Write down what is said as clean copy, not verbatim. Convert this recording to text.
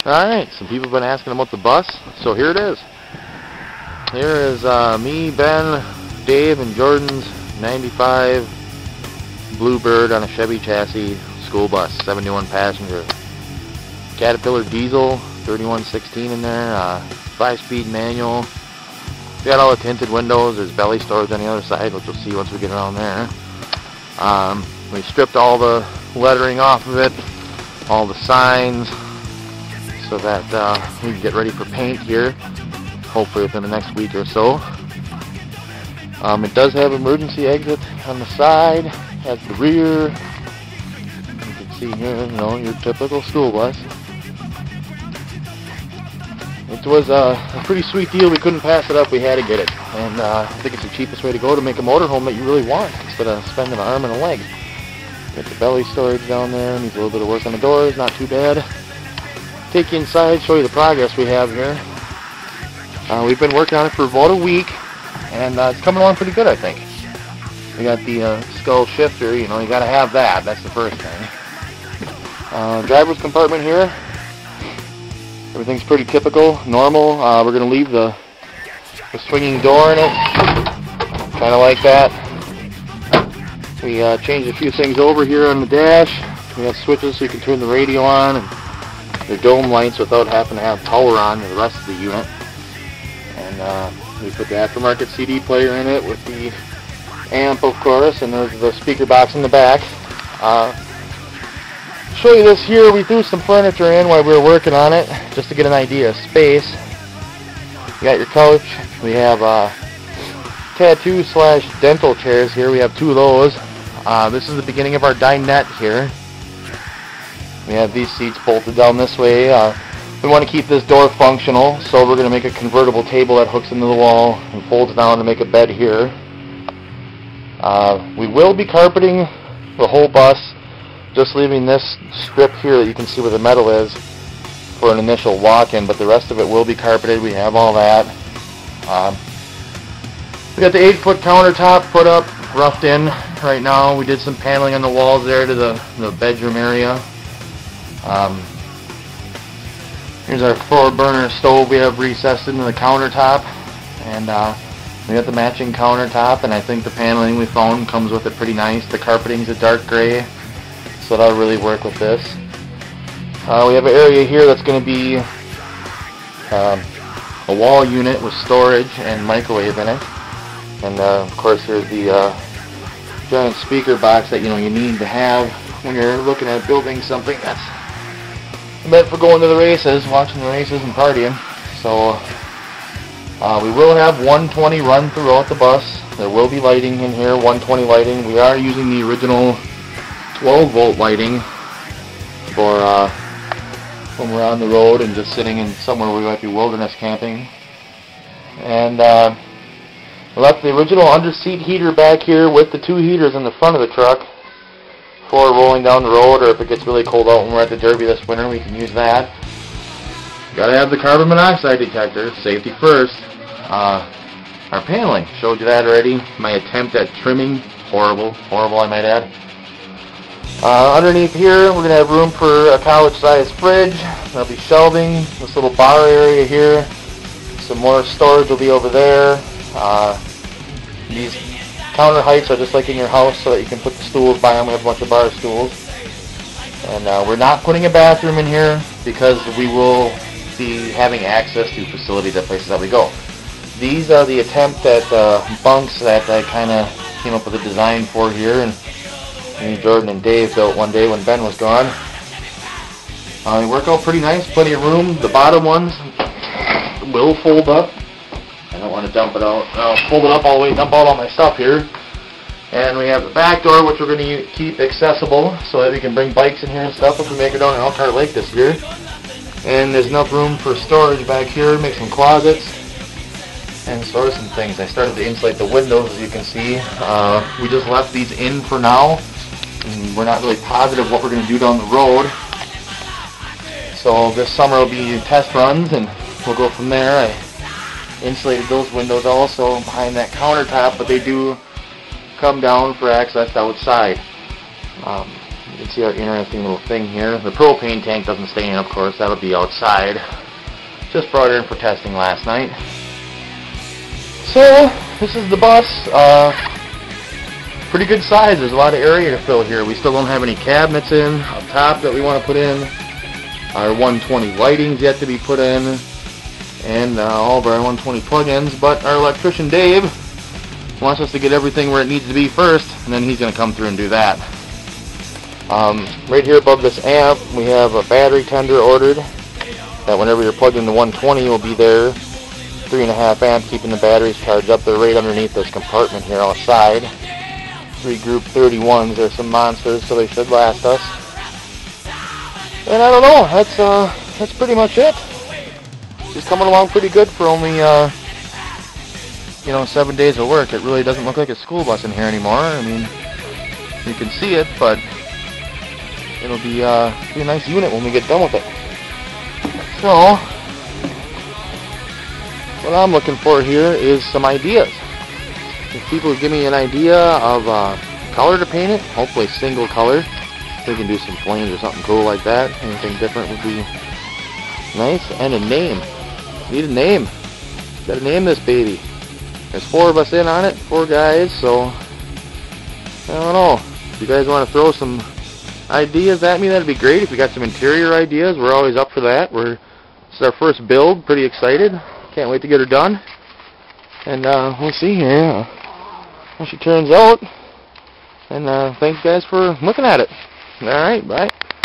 Alright, some people have been asking about the bus, so here it is. Here is me, Ben, Dave, and Jordan's 95 Bluebird on a Chevy chassis school bus, 71 passenger. Caterpillar diesel, 3116 in there, 5-speed manual. We got all the tinted windows. There's belly storage on the other side, which we'll see once we get around there. We stripped all the lettering off of it, all the signs, so that we can get ready for paint here, hopefully within the next week or so. It does have emergency exit on the side, at the rear. You can see here, you know, your typical school bus. It was a pretty sweet deal. We couldn't pass it up. We had to get it. And I think it's the cheapest way to go to make a motorhome that you really want, instead of spending an arm and a leg. Got the belly storage down there. Needs a little bit of work on the doors. Not too bad. Take you inside, show you the progress we have here. We've been working on it for about a week, and it's coming along pretty good, I think. We got the skull shifter. You know, you got to have that. That's the first thing. Driver's compartment here. Everything's pretty typical, normal. We're going to leave the swinging door in it, kind of like that. We changed a few things over here on the dash. We have switches so you can turn the radio on and the dome lights without having to have power on the rest of the unit. And we put the aftermarket CD player in it with the amp, of course, and there's the speaker box in the back. Show you this here. We threw some furniture in while we were working on it, just to get an idea of space. You got your couch. We have tattoo/dental chairs here. We have 2 of those. This is the beginning of our dinette here. We have these seats bolted down this way. We want to keep this door functional, so we're going to make a convertible table that hooks into the wall and folds down to make a bed here. We will be carpeting the whole bus, just leaving this strip here that you can see where the metal is for an initial walk-in, but the rest of it will be carpeted. We have all that. We got the 8-foot countertop put up, roughed in right now. We did some paneling on the walls there to the bedroom area. Here's our 4-burner stove we have recessed into the countertop, and we got the matching countertop, and I think the paneling we found comes with it pretty nice. The carpeting's a dark gray, so that'll really work with this. We have an area here that's going to be a wall unit with storage and microwave in it. And of course there's the giant speaker box that you need to have when you're looking at building something that's meant for going to the races, watching the races and partying. So we will have 120 run throughout the bus. There will be lighting in here, 120 lighting. We are using the original 12-volt lighting for when we're on the road and just sitting in somewhere where we might be wilderness camping. And we left the original under-seat heater back here with the 2 heaters in the front of the truck for rolling down the road, or if it gets really cold out when we're at the Derby this winter, we can use that. Got to have the carbon monoxide detector, safety first. Our paneling, showed you that already. My attempt at trimming, horrible I might add. Underneath here, we're going to have room for a college-sized fridge. There'll be shelving, this little bar area here. Some more storage will be over there. These counter heights are just like in your house, so that you can put the stools by them. We have a bunch of bar stools. And we're not putting a bathroom in here because we will be having access to facilities at places that we go. These are the attempt at bunks that I kind of came up with a design for here, and Jordan and Dave built one day when Ben was gone. They work out pretty nice, plenty of room. The bottom ones will fold up. I don't want to dump it out. I'll fold it up all the way, dump out all my stuff here. And we have the back door, which we're going to keep accessible so that we can bring bikes in here and stuff if we make it down to Elkhart Lake this year. And there's enough room for storage back here, make some closets, and store some things. I started to insulate the windows, as you can see. We just left these in for now. And we're not really positive what we're going to do down the road. So this summer will be test runs, and we'll go from there. I insulated those windows also behind that countertop, but they do come down for access outside. You can see our interesting little thing here. The propane tank doesn't stay in, of course. That'll be outside. Just brought her in for testing last night. So, this is the bus. Pretty good size. There's a lot of area to fill here. We still don't have any cabinets in up top that we want to put in. Our 120 lighting's yet to be put in. And all of our 120 plug-ins. But our electrician, Dave, wants us to get everything where it needs to be first. And then he's going to come through and do that. Right here above this amp, we have a battery tender ordered. That whenever you're plugged into 120 will be there. 3.5 amps keeping the batteries charged up. They're right underneath this compartment here outside. 3 group 31s. They're some monsters, so they should last us. And I don't know. That's pretty much it. She's coming along pretty good for only 7 days of work. It really doesn't look like a school bus in here anymore. I mean, you can see it, but it'll be a nice unit when we get done with it. So, what I'm looking for here is some ideas. If people give me an idea of color to paint it, hopefully single color. We can do some flames or something cool like that. Anything different would be nice. And a name. Need a name. Gotta name this baby. There's 4 of us in on it, 4 guys, so I don't know. If you guys want to throw some ideas at me, that'd be great. If you got some interior ideas, we're always up for that. This is our first build. Pretty excited. Can't wait to get her done. And we'll see here how she turns out. And thanks guys for looking at it. Alright, bye.